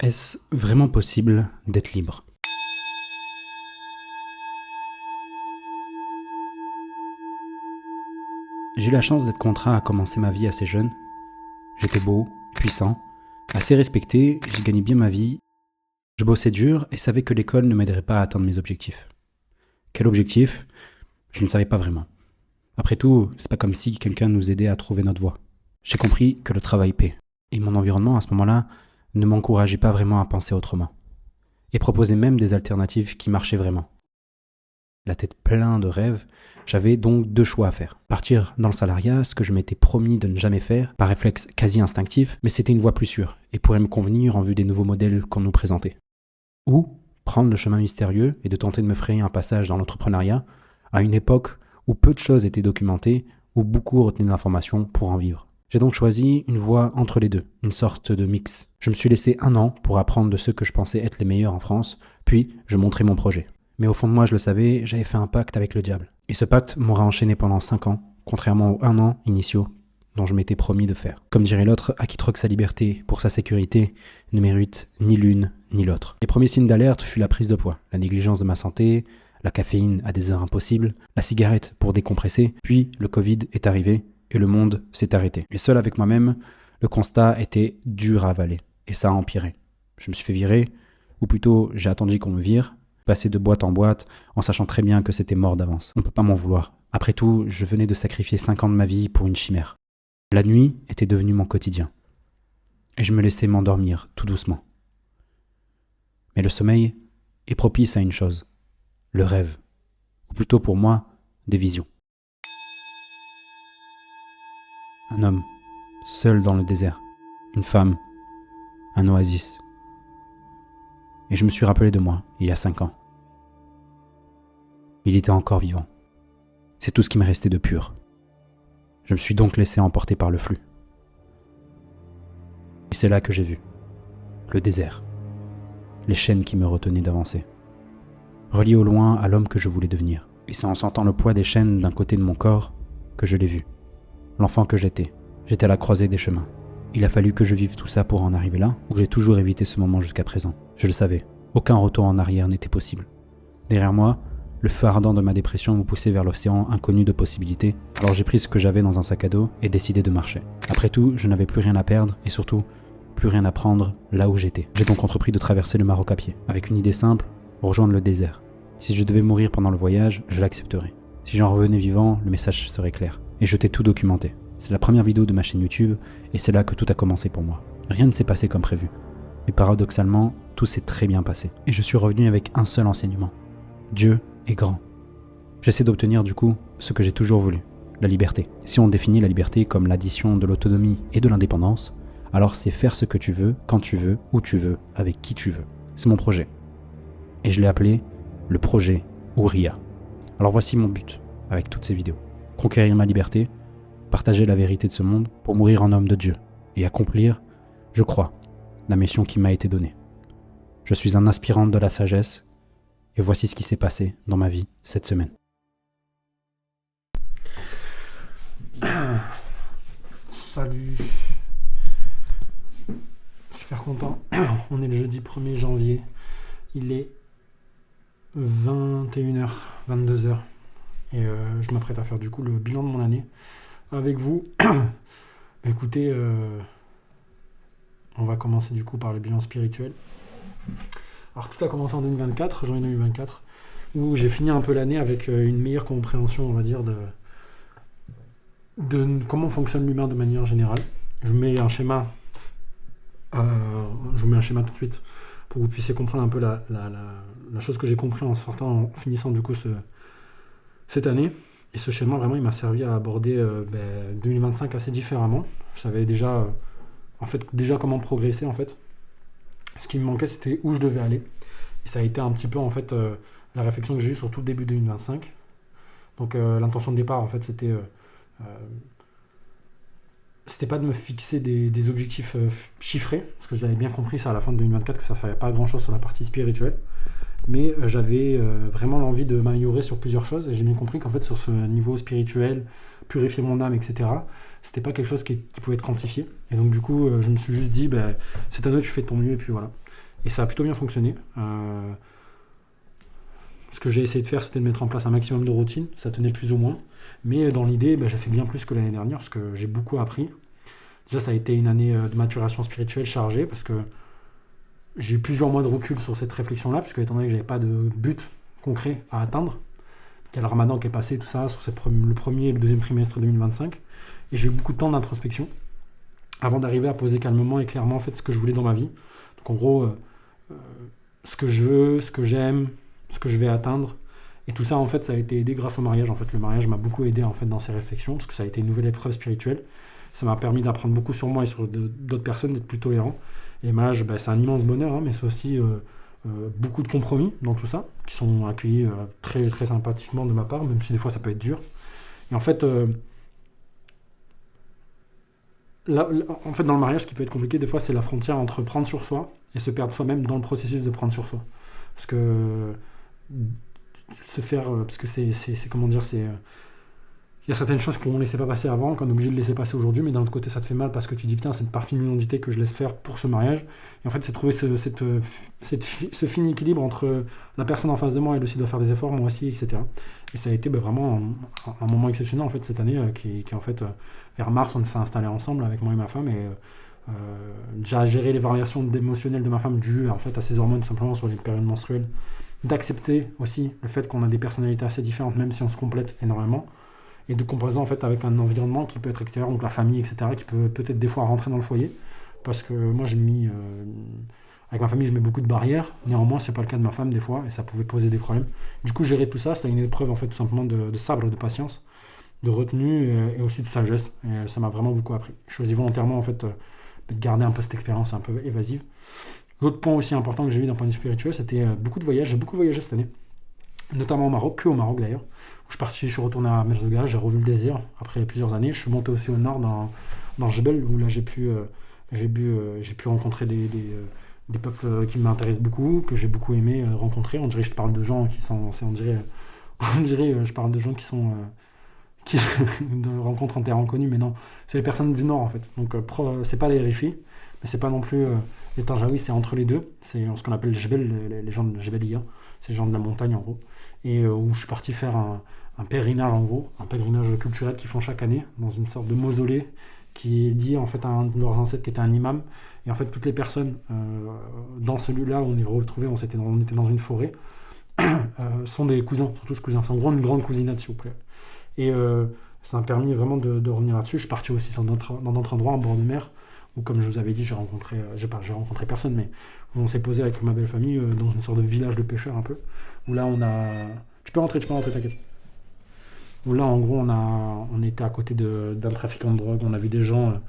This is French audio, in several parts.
Est-ce vraiment possible d'être libre? J'ai eu la chance d'être contraint à commencer ma vie assez jeune. J'étais beau, puissant, assez respecté, j'ai gagné bien ma vie. Je bossais dur et savais que l'école ne m'aiderait pas à atteindre mes objectifs. Quel objectif? Je ne savais pas vraiment. Après tout, c'est pas comme si quelqu'un nous aidait à trouver notre voie. J'ai compris que le travail paie. Et mon environnement à ce moment-là ne m'encourageait pas vraiment à penser autrement. Et proposait même des alternatives qui marchaient vraiment. La tête pleine de rêves, j'avais donc deux choix à faire. Partir dans le salariat, ce que je m'étais promis de ne jamais faire, par réflexe quasi instinctif, mais c'était une voie plus sûre, et pourrait me convenir en vue des nouveaux modèles qu'on nous présentait. Ou prendre le chemin mystérieux et de tenter de me frayer un passage dans l'entrepreneuriat, à une époque où peu de choses étaient documentées, où beaucoup retenaient de l'information pour en vivre. J'ai donc choisi une voie entre les deux, une sorte de mix. Je me suis laissé 1 an pour apprendre de ceux que je pensais être les meilleurs en France, puis je montrais mon projet. Mais au fond de moi, je le savais, j'avais fait un pacte avec le diable. Et ce pacte m'aura enchaîné pendant 5 ans, contrairement aux 1 an initiaux dont je m'étais promis de faire. Comme dirait l'autre, à qui troque sa liberté pour sa sécurité ne mérite ni l'une ni l'autre. Les premiers signes d'alerte furent la prise de poids, la négligence de ma santé, la caféine à des heures impossibles, la cigarette pour décompresser, puis le Covid est arrivé et le monde s'est arrêté. Et seul avec moi-même, le constat était dur à avaler, et ça a empiré. Je me suis fait virer, ou plutôt j'ai attendu qu'on me vire, passer de boîte en boîte, en sachant très bien que c'était mort d'avance. On peut pas m'en vouloir. Après tout, je venais de sacrifier 5 ans de ma vie pour une chimère. La nuit était devenue mon quotidien. Et je me laissais m'endormir, tout doucement. Mais le sommeil est propice à une chose, le rêve. Ou plutôt pour moi, des visions. Un homme, seul dans le désert. Une femme, un oasis. Et je me suis rappelé de moi, il y a 5 ans. Il était encore vivant. C'est tout ce qui me restait de pur. Je me suis donc laissé emporter par le flux. Et c'est là que j'ai vu le désert, les chaînes qui me retenaient d'avancer, reliées au loin à l'homme que je voulais devenir. Et c'est en sentant le poids des chaînes d'un côté de mon corps que je l'ai vu. L'enfant que j'étais. J'étais à la croisée des chemins. Il a fallu que je vive tout ça pour en arriver là, ou j'ai toujours évité ce moment jusqu'à présent. Je le savais, aucun retour en arrière n'était possible. Derrière moi, le feu ardent de ma dépression me poussait vers l'océan inconnu de possibilités, alors j'ai pris ce que j'avais dans un sac à dos et décidé de marcher. Après tout, je n'avais plus rien à perdre et surtout, plus rien à prendre là où j'étais. J'ai donc entrepris de traverser le Maroc à pied, avec une idée simple, rejoindre le désert. Si je devais mourir pendant le voyage, je l'accepterais. Si j'en revenais vivant, le message serait clair. Et je t'ai tout documenté. C'est la première vidéo de ma chaîne YouTube et c'est là que tout a commencé pour moi. Rien ne s'est passé comme prévu. Mais paradoxalement, tout s'est très bien passé. Et je suis revenu avec un seul enseignement. Dieu est grand. J'essaie d'obtenir du coup ce que j'ai toujours voulu, la liberté. Si on définit la liberté comme l'addition de l'autonomie et de l'indépendance, alors c'est faire ce que tu veux, quand tu veux, où tu veux, avec qui tu veux. C'est mon projet. Et je l'ai appelé le projet Ouria. Alors voici mon but avec toutes ces vidéos. Conquérir ma liberté, partager la vérité de ce monde pour mourir en homme de Dieu et accomplir, je crois, la mission qui m'a été donnée. Je suis un aspirant de la sagesse et voici ce qui s'est passé dans ma vie cette semaine. Salut. Super content. On est le jeudi 1er janvier. Il est 21h, 22h. Et je m'apprête à faire du coup le bilan de mon année avec vous. Écoutez, on va commencer du coup par le bilan spirituel. Alors tout a commencé en 2024, janvier 2024, où j'ai fini un peu l'année avec une meilleure compréhension, on va dire, de comment fonctionne l'humain de manière générale. Je vous mets un schéma tout de suite pour que vous puissiez comprendre un peu la chose que j'ai compris en finissant du coup cette année. Et ce schéma, vraiment, il m'a servi à aborder 2025 assez différemment. Je savais déjà comment progresser, en fait. Ce qui me manquait, c'était où je devais aller. Et ça a été un petit peu, en fait, la réflexion que j'ai eue sur tout le début 2025. Donc, l'intention de départ, en fait, c'était pas de me fixer des objectifs chiffrés, parce que je l'avais bien compris, ça, à la fin de 2024, que ça ne servait pas à grand-chose sur la partie spirituelle. Mais j'avais vraiment l'envie de m'améliorer sur plusieurs choses, et j'ai bien compris qu'en fait, sur ce niveau spirituel, purifier mon âme, etc., c'était pas quelque chose qui pouvait être quantifié. Et donc, du coup, je me suis juste dit, cette année, tu fais de ton mieux, et puis voilà. Et ça a plutôt bien fonctionné. Ce que j'ai essayé de faire, c'était de mettre en place un maximum de routines. Ça tenait plus ou moins. Mais dans l'idée, j'ai fait bien plus que l'année dernière parce que j'ai beaucoup appris. Déjà, ça a été une année de maturation spirituelle chargée parce que j'ai eu plusieurs mois de recul sur cette réflexion-là, parce que étant donné que j'avais pas de but concret à atteindre, qu'il y a le ramadan qui est passé, tout ça, sur le premier et le deuxième trimestre 2025, et j'ai eu beaucoup de temps d'introspection avant d'arriver à poser calmement et clairement en fait ce que je voulais dans ma vie. Donc en gros, ce que je veux, ce que j'aime, ce que je vais atteindre. Et tout ça, en fait, ça a été aidé grâce au mariage. En fait, le mariage m'a beaucoup aidé en fait dans ces réflexions, parce que ça a été une nouvelle épreuve spirituelle. Ça m'a permis d'apprendre beaucoup sur moi et sur d'autres personnes, d'être plus tolérant. Et le mariage, c'est un immense bonheur, hein, mais c'est aussi beaucoup de compromis dans tout ça, qui sont accueillis très, très sympathiquement de ma part, même si des fois ça peut être dur. Et en fait, dans le mariage, ce qui peut être compliqué, des fois, c'est la frontière entre prendre sur soi et se perdre soi-même dans le processus de prendre sur soi. Parce que parce que comment dire, il y a certaines choses qu'on ne laissait pas passer avant, qu'on est obligé de laisser passer aujourd'hui, mais d'un autre côté, ça te fait mal parce que tu dis, putain, c'est une partie de mon identité que je laisse faire pour ce mariage. Et en fait, c'est trouver ce fin équilibre entre la personne en face de moi, elle aussi doit faire des efforts, moi aussi, etc. Et ça a été vraiment un moment exceptionnel, en fait, cette année, qui en fait, vers mars, on s'est installé ensemble avec moi et ma femme, et déjà gérer les variations émotionnelles de ma femme dues en fait, à ses hormones, tout simplement sur les périodes menstruelles, d'accepter aussi le fait qu'on a des personnalités assez différentes, même si on se complète énormément, et de composer en fait avec un environnement qui peut être extérieur, donc la famille, etc., qui peut peut-être des fois rentrer dans le foyer, parce que moi j'ai mis, avec ma famille je mets beaucoup de barrières, néanmoins c'est pas le cas de ma femme des fois, et ça pouvait poser des problèmes. Du coup gérer tout ça, c'était une épreuve en fait tout simplement de sabre, de patience, de retenue et aussi de sagesse, et ça m'a vraiment beaucoup appris. Je choisis volontairement en fait de garder un peu cette expérience un peu évasive. L'autre point aussi important que j'ai eu d'un point de vue spirituel, c'était beaucoup de voyages. J'ai beaucoup voyagé cette année, notamment au Maroc, que au Maroc d'ailleurs. Je suis retourné à Merzouga, j'ai revu le désert après plusieurs années. Je suis monté aussi au nord dans Jebel, où là j'ai pu rencontrer des peuples qui m'intéressent beaucoup, que j'ai beaucoup aimé rencontrer. On dirait que je parle de gens qui sont, je parle de gens qui sont qui de rencontres en terre inconnue, mais non, c'est les personnes du nord en fait. Donc c'est pas les Rifi, mais c'est pas non plus les Tanjaouis, c'est entre les deux. C'est ce qu'on appelle Jebel, les gens de Jebelia, c'est les gens de la montagne en gros. Et où je suis parti faire un pèlerinage en gros, un pèlerinage culturel qu'ils font chaque année dans une sorte de mausolée qui est lié en fait à un de leurs ancêtres qui était un imam. Et en fait toutes les personnes dans celui-là où on est retrouvés, on était dans une forêt, sont des cousins, sont tous cousins. C'est en gros une grande cousinade s'il vous plaît. Et ça m'a permis vraiment de revenir là-dessus. Je suis parti aussi dans d'autres endroits en bord de mer où, comme je vous avais dit, j'ai rencontré personne, mais où on s'est posé avec ma belle famille dans une sorte de village de pêcheurs un peu. Où là, tu peux rentrer, t'inquiète. Où là, en gros, on était à côté d'un trafiquant de drogue. On a vu des gens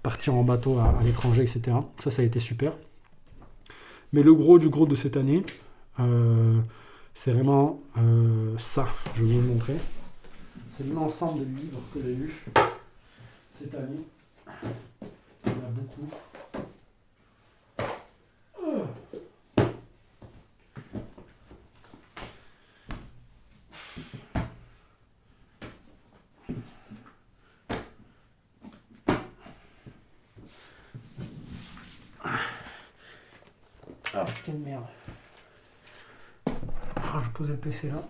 partir en bateau à l'étranger, etc. Ça a été super. Mais le gros du gros de cette année, c'est vraiment ça. Je vais vous le montrer. C'est l'ensemble des livres que j'ai lus cette année. Il y en a beaucoup. Ah putain de merde. Ah, je posais le PC là.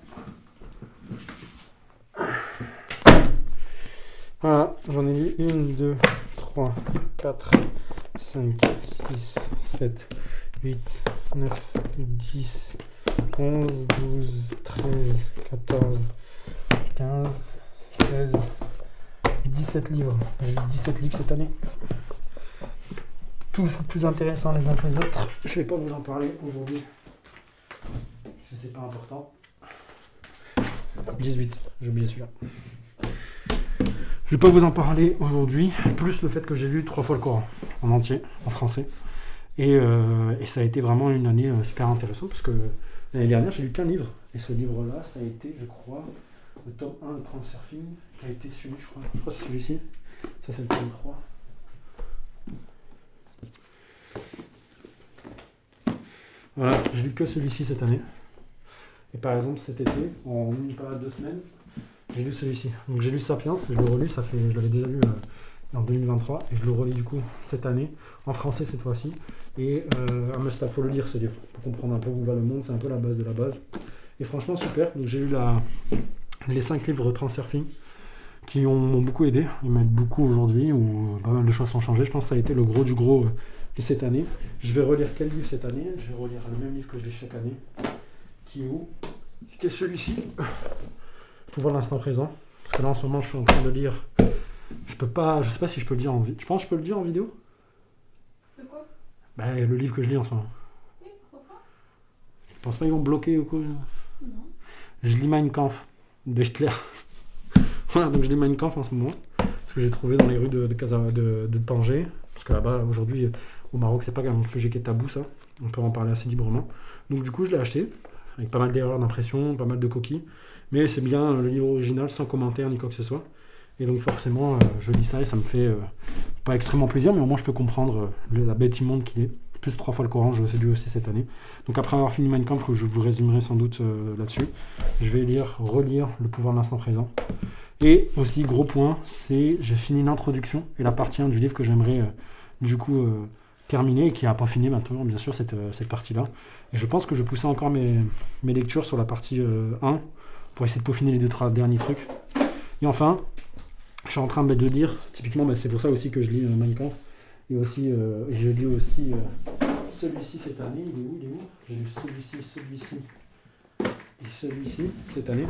Voilà, j'en ai lu 1, 2, 3, 4, 5, 6, 7, 8, 9, 10, 11, 12, 13, 14, 15, 16, 17 livres. J'ai lu 17 livres cette année. Tous plus intéressants les uns que les autres. Je vais pas vous en parler aujourd'hui. Parce que c'est pas important. 18, j'ai oublié celui-là. Je vais pas vous en parler aujourd'hui, plus le fait que j'ai lu 3 fois le Coran, en entier, en français. Et ça a été vraiment une année super intéressante, parce que l'année dernière, j'ai lu qu'un livre. Et ce livre-là, ça a été, je crois, le top 1 de Transurfing, qui a été celui, je crois que c'est celui-ci. Ça, c'est le tome 3. Voilà, j'ai lu que celui-ci cette année. Et par exemple, cet été, en une période de 2 semaines, j'ai lu celui-ci. Donc j'ai lu Sapiens, je l'ai relu, je l'avais déjà lu en 2023, et je le relis du coup cette année, en français cette fois-ci. Et un must-have, faut le lire ce livre, pour comprendre un peu où va le monde, c'est un peu la base de la base. Et franchement super, donc j'ai eu les 5 livres Transurfing qui m'ont beaucoup aidé, ils m'aident beaucoup aujourd'hui, où pas mal de choses sont changées, je pense que ça a été le gros du gros de cette année. Je vais relire quel livre cette année? Je vais relire le même livre que je lis chaque année, qui est où? Qui est celui-ci, Pouvoir l'instant présent, parce que là en ce moment je suis en train de lire, je sais pas si je peux le dire en vidéo, tu penses que je peux le dire en vidéo? De quoi? Le livre que je lis en ce moment. Oui, pourquoi pas? Je pense pas qu'ils vont bloquer ou quoi. Non. Je lis Mein Kampf de Hitler. Voilà, donc je lis Mein Kampf en ce moment, ce que j'ai trouvé dans les rues de Tanger, parce que là-bas aujourd'hui au Maroc c'est pas un sujet qui est tabou ça, on peut en parler assez librement. Donc du coup je l'ai acheté, avec pas mal d'erreurs d'impression, pas mal de coquilles, mais c'est bien le livre original sans commentaire ni quoi que ce soit. Et donc forcément je lis ça et ça me fait pas extrêmement plaisir, mais au moins je peux comprendre la bête immonde qu'il est. Plus 3 fois le Coran, je l'ai lu aussi cette année. Donc après avoir fini Mein Kampf, que je vous résumerai sans doute là-dessus, je vais relire Le pouvoir de l'instant présent. Et aussi, gros point, j'ai fini l'introduction et la partie 1 du livre que j'aimerais terminer et qui n'a pas fini maintenant, bien sûr, cette partie-là. Et je pense que je vais pousser encore mes lectures sur la partie 1 pour essayer de peaufiner les 2-3 derniers trucs. Et enfin, je suis en train de lire, typiquement, c'est pour ça aussi que je lis Mein Kampf. Et aussi, je lis aussi celui-ci cette année. Il est où? J'ai lu celui-ci et celui-ci cette année.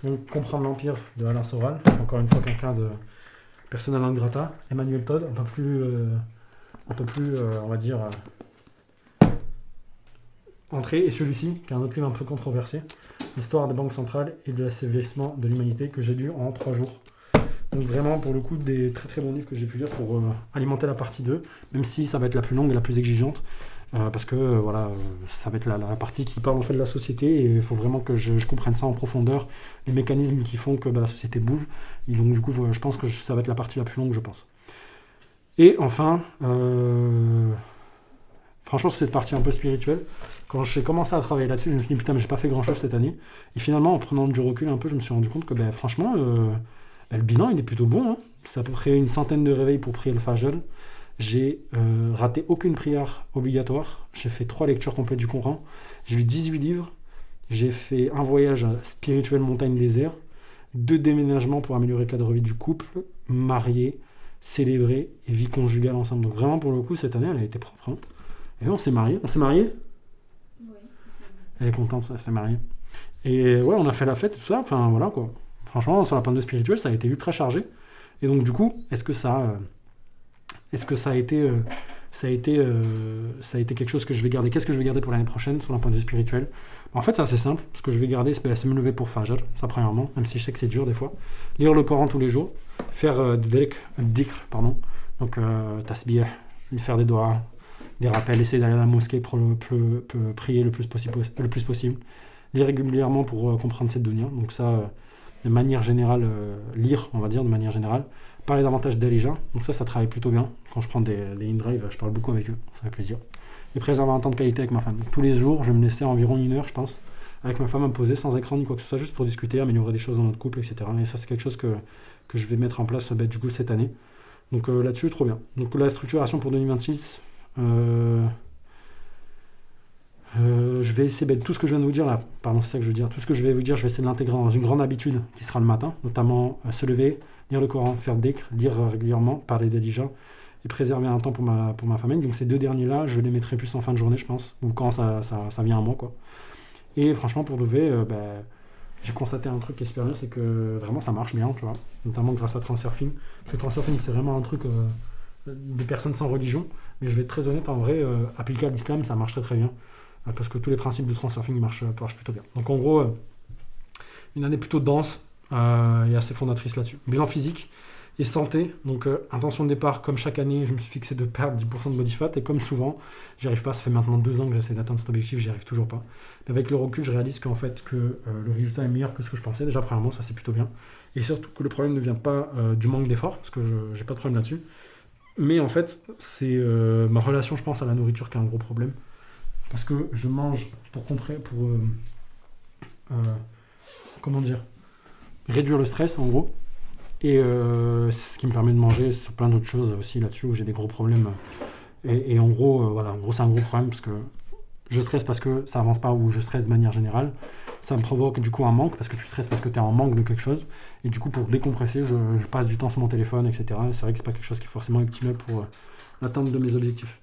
Donc, Comprendre l'Empire de Alain Soral. Encore une fois, quelqu'un de persona non grata. Emmanuel Todd, un peu plus, on va dire, entré. Et celui-ci, qui est un autre livre un peu controversé. L'histoire des banques centrales et de l'assaivrissement de l'humanité, que j'ai lu en 3 jours. Donc vraiment, pour le coup, des très très bons livres que j'ai pu lire pour alimenter la partie 2, même si ça va être la plus longue et la plus exigeante, parce que ça va être la partie qui parle en fait de la société, et il faut vraiment que je comprenne ça en profondeur, les mécanismes qui font que la société bouge, et donc du coup, je pense que ça va être la partie la plus longue, je pense. Et enfin, franchement, sur cette partie un peu spirituelle, quand j'ai commencé à travailler là-dessus, je me suis dit, putain, mais j'ai pas fait grand-chose cette année, et finalement, en prenant du recul un peu, je me suis rendu compte que, franchement... le bilan, il est plutôt bon. Hein. C'est à peu près une centaine de réveils pour prier le Fajr. J'ai raté aucune prière obligatoire. J'ai fait 3 lectures complètes du Coran. J'ai lu 18 livres. J'ai fait un voyage spirituel montagne-désert. 2 déménagements pour améliorer le cadre de vie du couple. Marié, célébré et vie conjugale ensemble. Donc vraiment, pour le coup, cette année, elle a été propre. Hein. Et on s'est mariés. Oui, c'est Elle est contente, elle s'est mariée. Et ouais, on a fait la fête, tout ça. Enfin, voilà, quoi. Franchement, sur la pente de spirituel, ça a été ultra chargé. Et donc, du coup, est-ce que ça a été quelque chose que je vais garder? Qu'est-ce que je vais garder pour l'année prochaine sur la pente de spirituel? En fait, c'est assez simple. Ce que je vais garder, c'est me lever pour Fajr, ça premièrement, même si je sais que c'est dur des fois. Lire le Coran tous les jours. Faire dhikr, pardon. Donc, tasbih, faire des doigts, des rappels, essayer d'aller à la mosquée pour prier le plus possible. Lire régulièrement pour comprendre cette dunya. Donc ça... de manière générale, lire, on va dire, de manière générale, parler davantage d'Alija, donc ça travaille plutôt bien. Quand je prends des in-drive, je parle beaucoup avec eux, ça fait plaisir. Et préserver un temps de qualité avec ma femme. Tous les jours, je vais me laisser environ 1 heure, je pense, avec ma femme à me poser sans écran ni quoi que ce soit, juste pour discuter, améliorer des choses dans notre couple, etc. Et ça, c'est quelque chose que je vais mettre en place du coup cette année. Donc là-dessus, trop bien. Donc la structuration pour 2026, je vais essayer, tout ce que je viens de vous dire là, pardon, c'est ça que je veux dire, tout ce que je vais vous dire, je vais essayer de l'intégrer dans une grande habitude qui sera le matin, notamment se lever, lire le Coran, faire dhikr, lire régulièrement, parler d'Alija et préserver un temps pour ma famille. Donc ces 2 derniers-là, je les mettrai plus en fin de journée, je pense, ou quand ça vient à moi, quoi. Et franchement, pour lever, j'ai constaté un truc qui est super bien, c'est que vraiment ça marche bien, tu vois, notamment grâce à Transurfing. Parce que Transurfing, c'est vraiment un truc des personnes sans religion, mais je vais être très honnête, en vrai, appliqué à l'islam, ça marche très très bien. Parce que tous les principes de Transurfing marchent plutôt bien. Donc en gros, une année plutôt dense et assez fondatrice là-dessus. Bilan physique et santé. Donc intention de départ, comme chaque année, je me suis fixé de perdre 10% de body fat. Et comme souvent, j'y arrive pas. Ça fait maintenant 2 ans que j'essaie d'atteindre cet objectif, j'y arrive toujours pas. Mais avec le recul, je réalise qu'en fait, que le résultat est meilleur que ce que je pensais. Déjà, premièrement, ça c'est plutôt bien. Et surtout que le problème ne vient pas du manque d'effort, parce que j'ai pas de problème là-dessus. Mais en fait, c'est ma relation, je pense, à la nourriture qui est un gros problème. Parce que je mange comment dire, réduire le stress en gros, Et c'est ce qui me permet de manger sur plein d'autres choses aussi là-dessus où j'ai des gros problèmes. Et en gros, voilà, en gros, c'est un gros problème parce que je stresse parce que ça avance pas ou je stresse de manière générale. Ça me provoque du coup un manque parce que tu stresses parce que tu es en manque de quelque chose. Et du coup, pour décompresser, je passe du temps sur mon téléphone, etc. Et c'est vrai que c'est pas quelque chose qui est forcément optimal pour l'atteinte de mes objectifs.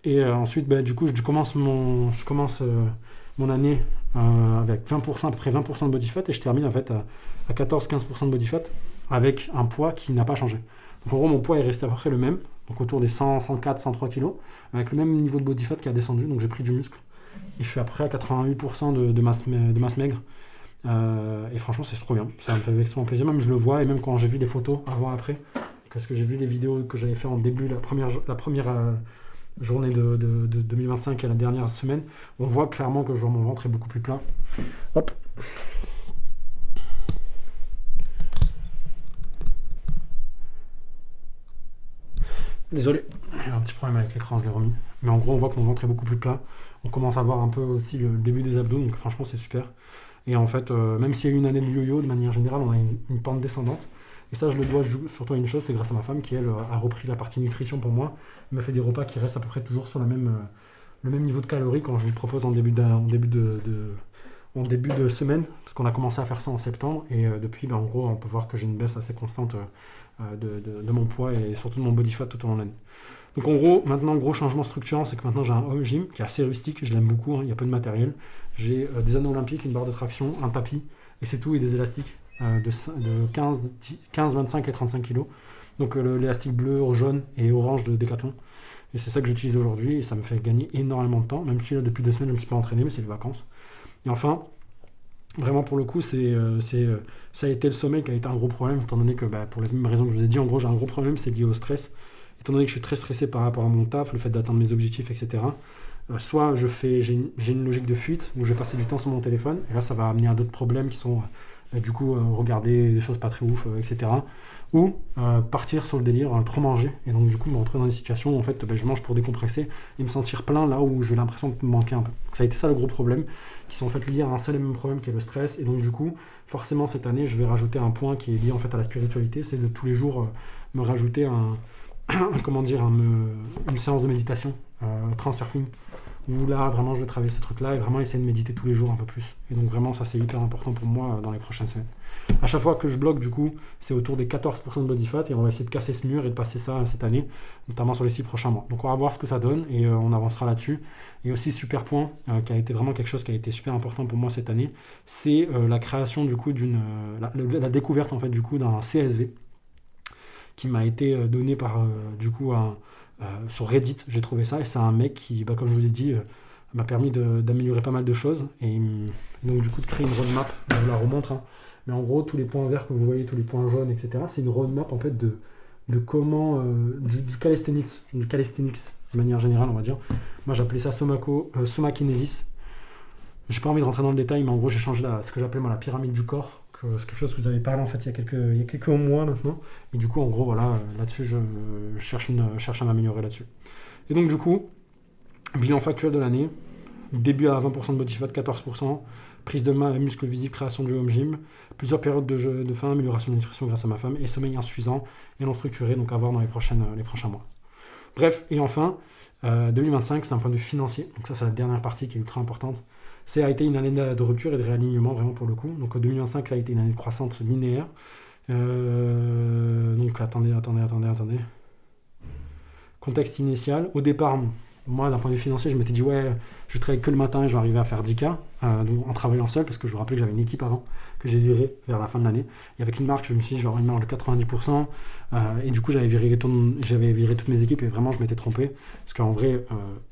Et ensuite, du coup, je commence mon année avec 20%, à peu près 20% de body fat et je termine en fait à 14-15% de body fat avec un poids qui n'a pas changé. Donc en gros, mon poids est resté à peu près le même, donc autour des 100, 104, 103 kg, avec le même niveau de body fat qui a descendu, donc j'ai pris du muscle. Et je suis à peu près à 88% de masse maigre. Et franchement, c'est trop bien. Ça me fait extrêmement plaisir. Même je le vois, et même quand j'ai vu des photos avant-après, parce que j'ai vu les vidéos que j'avais fait en début, la première journée de 2025 et la dernière semaine, on voit clairement que mon ventre est beaucoup plus plat. Hop. Désolé, il y a un petit problème avec l'écran, je l'ai remis. Mais en gros, on voit que mon ventre est beaucoup plus plat. On commence à voir un peu aussi le début des abdos, donc franchement, c'est super. Et en fait, même s'il y a eu une année de yo-yo, de manière générale, on a une pente descendante. Et ça, je le dois surtout à une chose, c'est grâce à ma femme qui, elle, a repris la partie nutrition pour moi. Elle m'a fait des repas qui restent à peu près toujours sur le même niveau de calories quand je lui propose en début de semaine, parce qu'on a commencé à faire ça en septembre. Et depuis, en gros, on peut voir que j'ai une baisse assez constante de mon poids et surtout de mon body fat tout au long de l'année. Donc en gros, maintenant, gros changement structurant, c'est que maintenant j'ai un home gym qui est assez rustique, je l'aime beaucoup, il y a peu de matériel. J'ai des anneaux olympiques, une barre de traction, un tapis, et c'est tout, et des élastiques de 15, 25 et 35 kg. Donc l'élastique bleu, jaune et orange de Decathlon. Et c'est ça que j'utilise aujourd'hui, et ça me fait gagner énormément de temps, même si là, depuis 2 semaines, je ne me suis pas entraîné, mais c'est les vacances. Et enfin, vraiment pour le coup, ça a été le sommeil qui a été un gros problème, étant donné que pour les mêmes raisons que je vous ai dit, en gros j'ai un gros problème, c'est lié au stress. Étant donné que je suis très stressé par rapport à mon taf, le fait d'atteindre mes objectifs, etc. Soit j'ai une logique de fuite où je vais passer du temps sur mon téléphone, et là ça va amener à d'autres problèmes qui sont du coup regarder des choses pas très ouf, etc. Ou partir sur le délire, trop manger, et donc du coup me retrouver dans des situations où en fait je mange pour décompresser et me sentir plein là où j'ai l'impression de me manquer un peu. Donc, ça a été ça le gros problème, qui sont en fait liés à un seul et même problème qui est le stress, et donc du coup forcément cette année je vais rajouter un point qui est lié en fait à la spiritualité, c'est de tous les jours me rajouter une séance de méditation, transurfing, où là vraiment je vais travailler ce truc là et vraiment essayer de méditer tous les jours un peu plus. Et donc vraiment ça c'est hyper important pour moi dans les prochaines semaines. À chaque fois que je bloque du coup c'est autour des 14% de body fat, et on va essayer de casser ce mur et de passer ça cette année, notamment sur les 6 prochains mois. Donc on va voir ce que ça donne et on avancera là-dessus. Et aussi super point qui a été vraiment quelque chose qui a été super important pour moi cette année, c'est la création du coup la découverte en fait du coup d'un CSV qui m'a été donné par sur Reddit. J'ai trouvé ça, et c'est un mec qui, comme je vous ai dit, m'a permis d'améliorer pas mal de choses, et donc du coup de créer une roadmap. Je vous la remontre, hein. Mais en gros tous les points verts que vous voyez, tous les points jaunes, etc., c'est une roadmap en fait de comment du calisthenics de manière générale, on va dire. Moi j'appelais ça somakinesis. J'ai pas envie de rentrer dans le détail, mais en gros j'ai changé ce que j'appelais moi la pyramide du corps. C'est quelque chose que vous avez parlé en fait il y a quelques mois maintenant, et du coup en gros voilà, là-dessus je cherche à m'améliorer là-dessus. Et donc du coup, bilan factuel de l'année, début à 20% de body fat, 14%, prise de main, muscle visible, création du home gym, plusieurs périodes de faim, amélioration de nutrition grâce à ma femme, et sommeil insuffisant et non structuré, donc à voir dans les prochains mois. Bref, et enfin 2025, c'est un point de vue financier, donc ça c'est la dernière partie qui est ultra importante. Ça a été une année de rupture et de réalignement vraiment pour le coup. Donc 2025, ça a été une année de croissance linéaire. Donc attendez. Contexte initial. Au départ, moi d'un point de vue financier, je m'étais dit ouais, je travaille que le matin et je vais arriver à faire 10K en travaillant seul, parce que je vous rappelais que j'avais une équipe avant, que j'ai virée vers la fin de l'année. Et avec une marque, je me suis dit j'aurai une marge de 90%. Et du coup, j'avais viré toutes mes équipes, et vraiment je m'étais trompé. Parce qu'en vrai,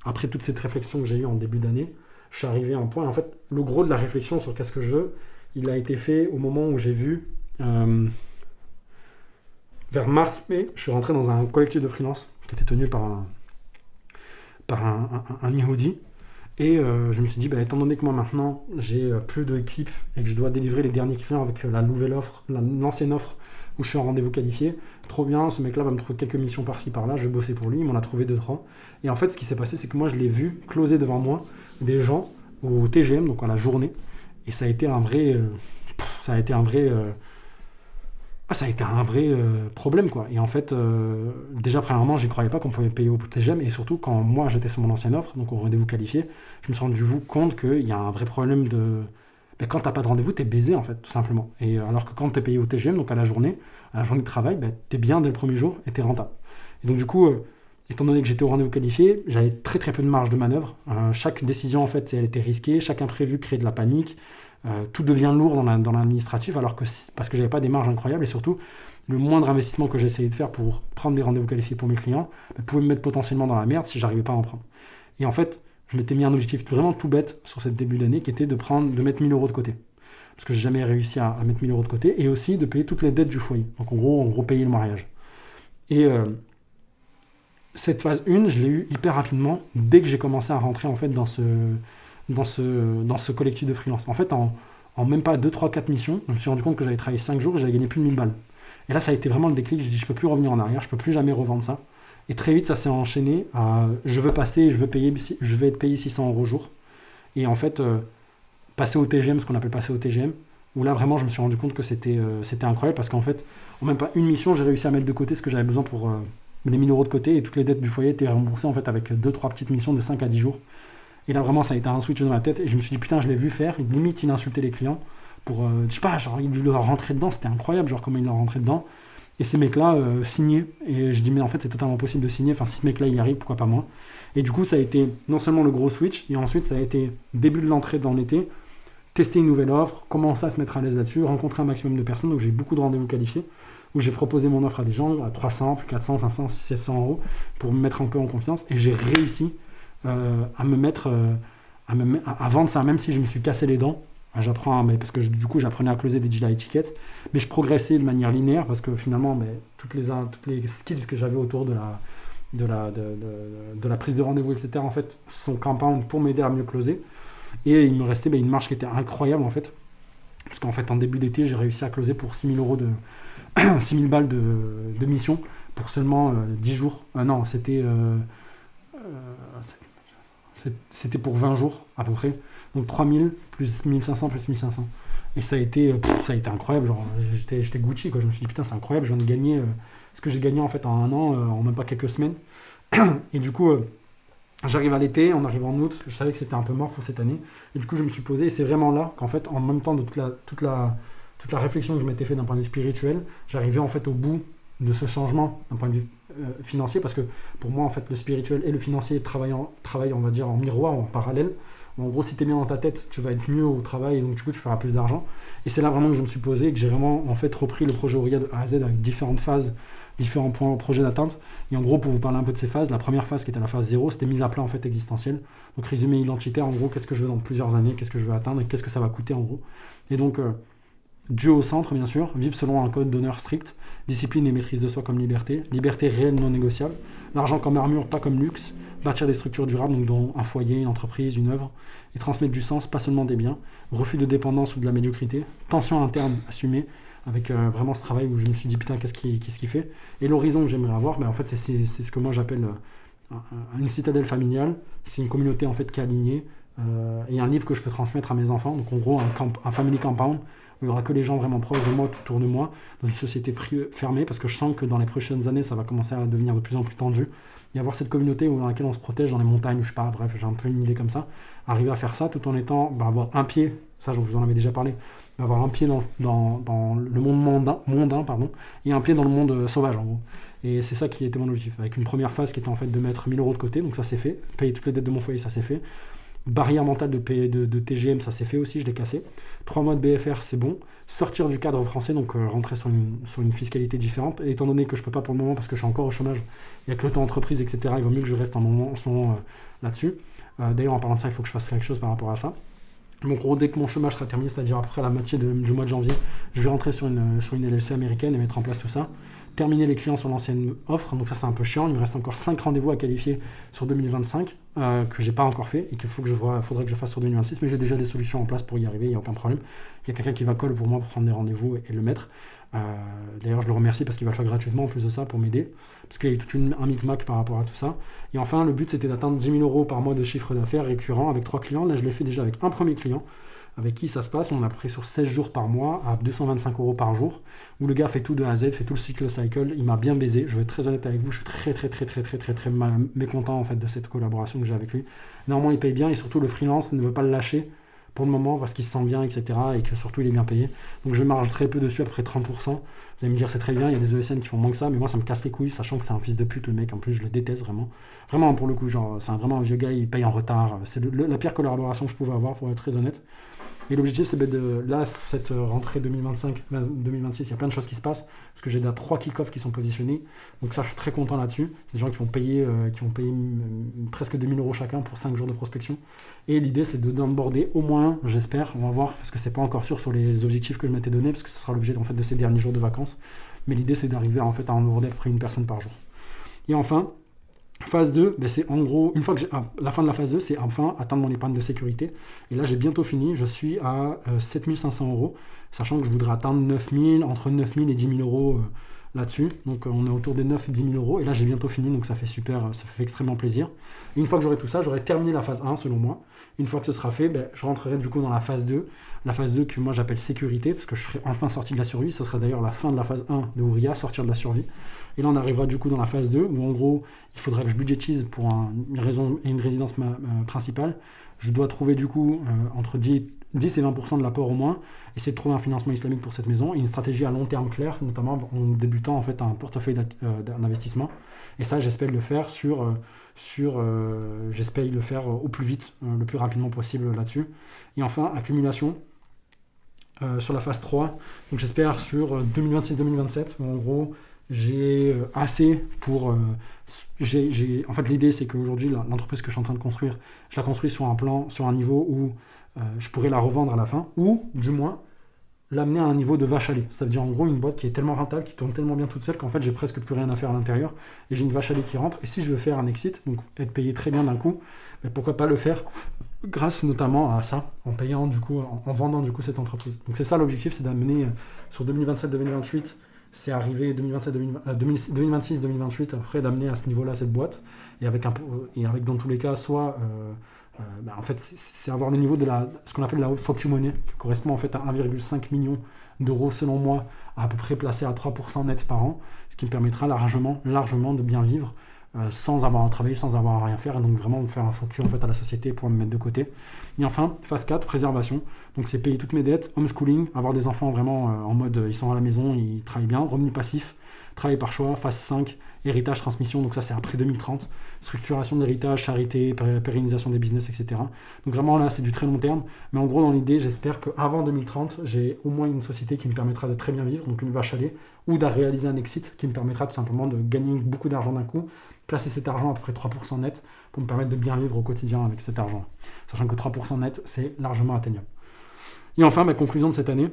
après toute cette réflexion que j'ai eue en début d'année, je suis arrivé à un point, et en fait, le gros de la réflexion sur qu'est-ce que je veux, il a été fait au moment où j'ai vu, vers mars-mai, je suis rentré dans un collectif de freelance qui était tenu par un Yehudi, et je me suis dit, étant donné que moi maintenant, j'ai plus d'équipe et que je dois délivrer les derniers clients avec la nouvelle offre, l'ancienne offre, où je suis en rendez-vous qualifié, trop bien, ce mec-là va me trouver quelques missions par-ci par-là, je vais bosser pour lui, il m'en a trouvé 2-3. Et en fait, ce qui s'est passé, c'est que moi, je l'ai vu closer devant moi des gens au TGM, donc à la journée, et ça a été un vrai ça a été un vrai problème, quoi. Et en fait, déjà, premièrement, j'y croyais pas qu'on pouvait payer au TGM. Et surtout, quand moi, j'étais sur mon ancienne offre, donc au rendez-vous qualifié, je me suis rendu compte qu'il y a un vrai problème de... Ben, quand t'as pas de rendez-vous, t'es baisé, en fait, tout simplement. Et alors que quand t'es payé au TGM, donc à la journée de travail, ben, t'es bien dès le premier jour et t'es rentable. Et donc, du coup, étant donné que j'étais au rendez-vous qualifié, j'avais très très peu de marge de manœuvre. Chaque décision, en fait, elle était risquée. Chaque imprévu crée de la panique. Tout devient lourd dans l'administratif, alors que parce que j'avais pas des marges incroyables. Et surtout, le moindre investissement que j'essayais de faire pour prendre des rendez-vous qualifiés pour mes clients pouvait me mettre potentiellement dans la merde si j'arrivais pas à en prendre. Et en fait, je m'étais mis un objectif vraiment tout bête sur ce début d'année qui était de mettre 1000 euros de côté. Parce que j'ai jamais réussi à mettre 1000 euros de côté. Et aussi de payer toutes les dettes du foyer. Donc en gros payer le mariage. Et cette phase 1, je l'ai eue hyper rapidement dès que j'ai commencé à rentrer en fait dans ce collectif de freelance. En fait, en même pas 2, 3, 4 missions, je me suis rendu compte que j'avais travaillé 5 jours et j'avais gagné plus de 1000 balles. Et là, ça a été vraiment le déclic. Je dis, je peux plus revenir en arrière, je peux plus jamais revendre ça. Et très vite, ça s'est enchaîné à je veux passer, je vais être payé 600 euros au jour. Et en fait, passer au TGM, ce qu'on appelle passer au TGM, où là, vraiment, je me suis rendu compte que c'était incroyable parce qu'en fait, en même pas une mission, j'ai réussi à mettre de côté ce que j'avais besoin pour les 1000 euros de côté et toutes les dettes du foyer étaient remboursées en fait avec 2-3 petites missions de 5 à 10 jours. Et là, vraiment, ça a été un switch dans ma tête et je me suis dit, putain, je l'ai vu faire. Limite, il insultait les clients pour, je sais pas, genre, il leur rentrait dedans. C'était incroyable, genre, comment il leur rentrait dedans. Et ces mecs-là signaient. Et je dis, mais en fait, c'est totalement possible de signer. Enfin, si ce mec-là, il y arrive, pourquoi pas moi. Et du coup, ça a été non seulement le gros switch, et ensuite, ça a été début de l'entrée dans l'été, tester une nouvelle offre, commencer à se mettre à l'aise là-dessus, rencontrer un maximum de personnes. Donc, j'ai eu beaucoup de rendez-vous qualifiés, où j'ai proposé mon offre à des gens à 300, plus 400, 500, 600, 700 euros, pour me mettre un peu en confiance. Et j'ai réussi à me mettre... à vendre ça, même si je me suis cassé les dents. Parce que du coup, j'apprenais à closer des deals à étiquette, mais je progressais de manière linéaire parce que finalement, toutes les skills que j'avais autour de la prise de rendez-vous, etc., en fait, sont compound pour m'aider à mieux closer. Et il me restait une marge qui était incroyable, en fait. Parce qu'en fait, en début d'été, j'ai réussi à closer pour 6000 euros 6000 balles de mission pour seulement 10 jours. Non, c'était pour 20 jours à peu près. Donc 3000 plus 1500 plus 1500. Et ça a été incroyable. Genre, j'étais Gucci, quoi. Je me suis dit, putain, c'est incroyable. Je viens de gagner ce que j'ai gagné en fait en un an, en même pas quelques semaines. Et du coup, j'arrive à l'été, on arrive en août. Je savais que c'était un peu mort pour cette année. Et du coup, je me suis posé. Et c'est vraiment là qu'en fait, en même temps de toute la réflexion que je m'étais fait d'un point de vue spirituel, j'arrivais en fait au bout de ce changement d'un point de vue financier. Parce que pour moi, en fait, le spirituel et le financier travaillent, on va dire, en miroir, en parallèle. En gros, si tu es bien dans ta tête, tu vas être mieux au travail et donc du coup, tu feras plus d'argent. Et c'est là vraiment que je me suis posé et que j'ai vraiment en fait repris le projet Auria de A à Z avec différentes phases, différents points au projet d'atteinte. Et en gros, pour vous parler un peu de ces phases, la première phase qui était la phase 0, c'était mise à plat en fait existentielle. Donc résumé identitaire, en gros, qu'est-ce que je veux dans plusieurs années, qu'est-ce que je veux atteindre et qu'est-ce que ça va coûter en gros. Et donc, Dieu au centre, bien sûr, vivre selon un code d'honneur strict, discipline et maîtrise de soi comme liberté réelle non négociable, l'argent comme armure, pas comme luxe, bâtir des structures durables, donc dont un foyer, une entreprise, une œuvre, et transmettre du sens, pas seulement des biens, refus de dépendance ou de la médiocrité, tension interne assumée, avec vraiment ce travail où je me suis dit putain qu'est-ce qui fait, et l'horizon que j'aimerais avoir, en fait c'est ce que moi j'appelle une citadelle familiale, c'est une communauté en fait qui est alignée, et un livre que je peux transmettre à mes enfants, donc en gros un family compound, où il n'y aura que les gens vraiment proches de moi, autour de moi, dans une société fermée, parce que je sens que dans les prochaines années ça va commencer à devenir de plus en plus tendu, et avoir cette communauté dans laquelle on se protège dans les montagnes, je sais pas, bref, j'ai un peu une idée comme ça, arriver à faire ça tout en étant, avoir un pied, ça je vous en avais déjà parlé, avoir un pied dans le monde mondain, et un pied dans le monde sauvage en gros. Et c'est ça qui était mon objectif, avec une première phase qui était en fait de mettre 1000 euros de côté, donc ça c'est fait, payer toutes les dettes de mon foyer, ça c'est fait, barrière mentale de TGM, ça s'est fait aussi, je l'ai cassé, 3 mois de BFR, c'est bon, sortir du cadre français, donc rentrer sur une fiscalité différente, et étant donné que je peux pas pour le moment parce que je suis encore au chômage, il n'y a que l'auto-entreprise, etc., il vaut mieux que je reste en ce moment là-dessus. D'ailleurs, en parlant de ça, il faut que je fasse quelque chose par rapport à ça. Donc, gros, dès que mon chômage sera terminé, c'est-à-dire après la moitié du mois de janvier, je vais rentrer sur une LLC américaine et mettre en place tout ça. Terminer les clients sur l'ancienne offre, donc ça c'est un peu chiant, il me reste encore 5 rendez-vous à qualifier sur 2025 que j'ai pas encore fait et qu'il faudrait que je fasse sur 2026, mais j'ai déjà des solutions en place pour y arriver, il n'y a aucun problème. Il y a quelqu'un qui va coller pour moi pour prendre des rendez-vous et le mettre. D'ailleurs je le remercie parce qu'il va le faire gratuitement en plus de ça pour m'aider, parce qu'il y a tout un micmac par rapport à tout ça. Et enfin le but c'était d'atteindre 10 000 euros par mois de chiffre d'affaires récurrent avec 3 clients, là je l'ai fait déjà avec un premier client. avec qui ça se passe, on l'a pris sur 16 jours par mois à 225 € par jour, où le gars fait tout de A à Z, fait tout le cycle, il m'a bien baisé, je vais être très honnête avec vous, je suis très mécontent en fait de cette collaboration que j'ai avec lui. Néanmoins il paye bien et surtout le freelance ne veut pas le lâcher pour le moment parce qu'il se sent bien, etc. et que surtout il est bien payé. Donc je marge très peu dessus, à peu près 30%. Vous allez me dire c'est très bien, il y a des ESN qui font moins que ça, mais moi ça me casse les couilles, sachant que c'est un fils de pute le mec, en plus je le déteste vraiment. Vraiment pour le coup, genre c'est vraiment un vieux gars, il paye en retard, c'est la pire collaboration que je pouvais avoir pour être très honnête. Et l'objectif, c'est de là, cette rentrée 2025-2026, il y a plein de choses qui se passent, parce que j'ai déjà 3 kick-offs qui sont positionnés. Donc ça, je suis très content là-dessus. C'est des gens qui vont payer presque 2000 € chacun pour 5 jours de prospection. Et l'idée, c'est d'onboarder au moins, j'espère, on va voir, parce que c'est pas encore sûr sur les objectifs que je m'étais donné, parce que ce sera l'objet en fait, de ces derniers jours de vacances. Mais l'idée, c'est d'arriver en fait, à onboarder à peu près une personne par jour. Et enfin, phase 2, c'est en gros, une fois que la fin de la phase 2, c'est enfin atteindre mon épargne de sécurité. Et là, j'ai bientôt fini, je suis à 7500 €, sachant que je voudrais atteindre 9000, entre 9000 et 10 000 € là-dessus. Donc on est autour des 9-10 000 €. Et là, j'ai bientôt fini, donc ça fait extrêmement plaisir. Et une fois que j'aurai tout ça, j'aurai terminé la phase 1, selon moi. Une fois que ce sera fait, je rentrerai du coup dans la phase 2. La phase 2 que moi j'appelle sécurité, parce que je serai enfin sorti de la survie. Ce sera d'ailleurs la fin de la phase 1 de Ouria, sortir de la survie. Et là, on arrivera du coup dans la phase 2, où en gros, il faudra que je budgétise pour une résidence principale. Je dois trouver du coup entre 10 et 20% de l'apport au moins, essayer de trouver un financement islamique pour cette maison, et une stratégie à long terme claire, notamment en débutant en fait un portefeuille d'investissement. Et ça, j'espère le faire j'espère le faire au plus vite, le plus rapidement possible là-dessus. Et enfin, accumulation sur la phase 3. Donc j'espère sur 2026-2027, où en gros, j'ai assez pour... En fait, l'idée, c'est qu'aujourd'hui, l'entreprise que je suis en train de construire, je la construis sur un niveau où je pourrais la revendre à la fin, ou du moins l'amener à un niveau de vache à lait. Ça veut dire en gros une boîte qui est tellement rentable, qui tourne tellement bien toute seule qu'en fait j'ai presque plus rien à faire à l'intérieur et j'ai une vache à lait qui rentre. Et si je veux faire un exit, donc être payé très bien d'un coup, mais pourquoi pas le faire grâce notamment à ça, en payant du coup, en vendant du coup cette entreprise. Donc c'est ça l'objectif, c'est d'amener sur 2027-2028, c'est arrivé 2026-2028 après d'amener à ce niveau-là cette boîte et avec dans tous les cas soit en fait, c'est avoir le niveau de ce qu'on appelle la fuck you money, qui correspond en fait à 1,5 million d'euros selon moi, à peu près placé à 3% net par an, ce qui me permettra largement de bien vivre sans avoir à travailler, sans avoir à rien faire, et donc vraiment me faire un fuck you en fait, à la société pour me mettre de côté. Et enfin, phase 4, préservation. Donc c'est payer toutes mes dettes, homeschooling, avoir des enfants vraiment en mode ils sont à la maison, ils travaillent bien, revenu passif, travail par choix, phase 5, héritage, transmission, donc ça c'est après 2030, structuration de l'héritage, charité, pérennisation des business, etc. Donc vraiment là c'est du très long terme, mais en gros dans l'idée j'espère qu'avant 2030 j'ai au moins une société qui me permettra de très bien vivre, donc une vache à lait, ou de réaliser un exit qui me permettra tout simplement de gagner beaucoup d'argent d'un coup, placer cet argent à peu près 3% net pour me permettre de bien vivre au quotidien avec cet argent, sachant que 3% net c'est largement atteignable. Et enfin ma conclusion de cette année,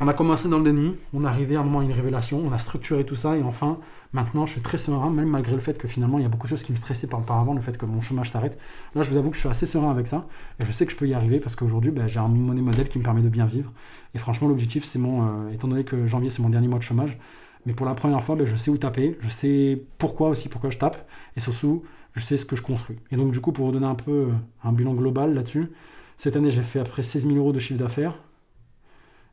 on a commencé dans le déni, on est arrivé à un moment à une révélation, on a structuré tout ça et enfin, maintenant je suis très serein, même malgré le fait que finalement il y a beaucoup de choses qui me stressaient par auparavant, le fait que mon chômage s'arrête. Là je vous avoue que je suis assez serein avec ça et je sais que je peux y arriver parce qu'aujourd'hui j'ai un money model qui me permet de bien vivre. Et franchement l'objectif c'est étant donné que janvier c'est mon dernier mois de chômage, mais pour la première fois je sais où taper, je sais pourquoi je tape et surtout je sais ce que je construis. Et donc du coup pour vous donner un peu un bilan global là-dessus, cette année j'ai fait à peu près 16 000 € de chiffre d'affaires,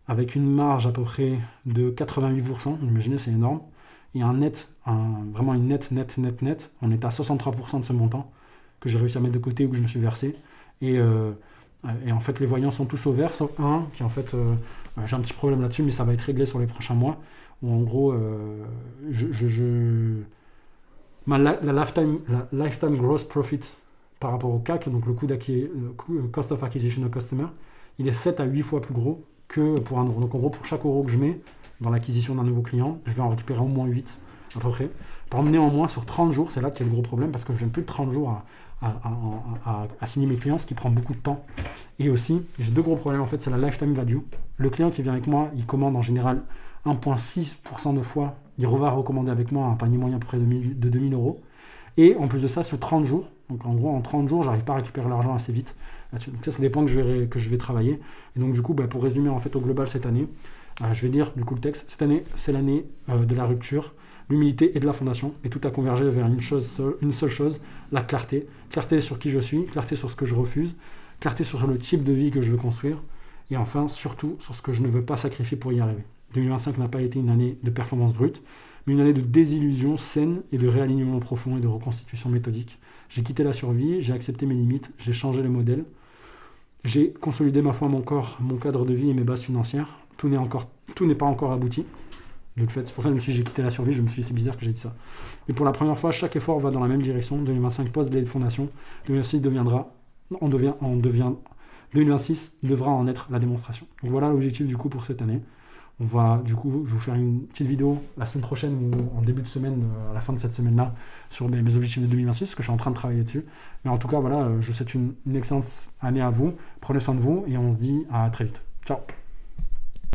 avec une marge à peu près de 88%, imaginez c'est énorme, et vraiment une net, on est à 63% de ce montant que j'ai réussi à mettre de côté ou que je me suis versé, et en fait les voyants sont tous au vert, sauf un qui en fait, j'ai un petit problème là-dessus, mais ça va être réglé sur les prochains mois, où en gros, la lifetime gross profit par rapport au CAC, donc le cost of acquisition of customer, il est 7 à 8 fois plus gros que pour 1 euro. Donc en gros, pour chaque euro que je mets dans l'acquisition d'un nouveau client, je vais en récupérer au moins 8 à peu près. Par contre, néanmoins, sur 30 jours, c'est là qu'il y a le gros problème parce que je n'ai plus de 30 jours à signer mes clients, ce qui prend beaucoup de temps. Et aussi, j'ai 2 gros problèmes en fait, c'est la lifetime value. Le client qui vient avec moi, il commande en général 1,6% de fois, il va recommander avec moi un panier moyen à peu près de 2000 €. Et en plus de ça, sur 30 jours, donc en gros en 30 jours, j'arrive pas à récupérer l'argent assez vite. Donc ça dépend que je vais travailler. Et donc du coup, pour résumer en fait au global cette année, je vais lire du coup le texte. Cette année, c'est l'année de la rupture, l'humilité et de la fondation. Et tout a convergé vers une seule chose, la clarté. Clarté sur qui je suis, clarté sur ce que je refuse, clarté sur le type de vie que je veux construire, Et enfin, surtout, sur ce que je ne veux pas sacrifier pour y arriver. 2025 n'a pas été une année de performance brute, mais une année de désillusion saine et de réalignement profond et de reconstitution méthodique. J'ai quitté la survie, j'ai accepté mes limites, j'ai changé le modèle, j'ai consolidé ma foi, mon corps, mon cadre de vie et mes bases financières. Tout n'est pas encore abouti. De fait, c'est pour ça que j'ai quitté la survie, je me suis dit c'est bizarre que j'ai dit ça. Mais pour la première fois, chaque effort va dans la même direction. 2025 pose les fondations. 2026 2026 devra en être la démonstration. Donc voilà l'objectif du coup pour cette année. On va du coup, je vais vous faire une petite vidéo la semaine prochaine ou en début de semaine, à la fin de cette semaine-là, sur mes objectifs de 2026, parce que je suis en train de travailler dessus. Mais en tout cas, voilà, je vous souhaite une excellente année à vous. Prenez soin de vous et on se dit à très vite. Ciao.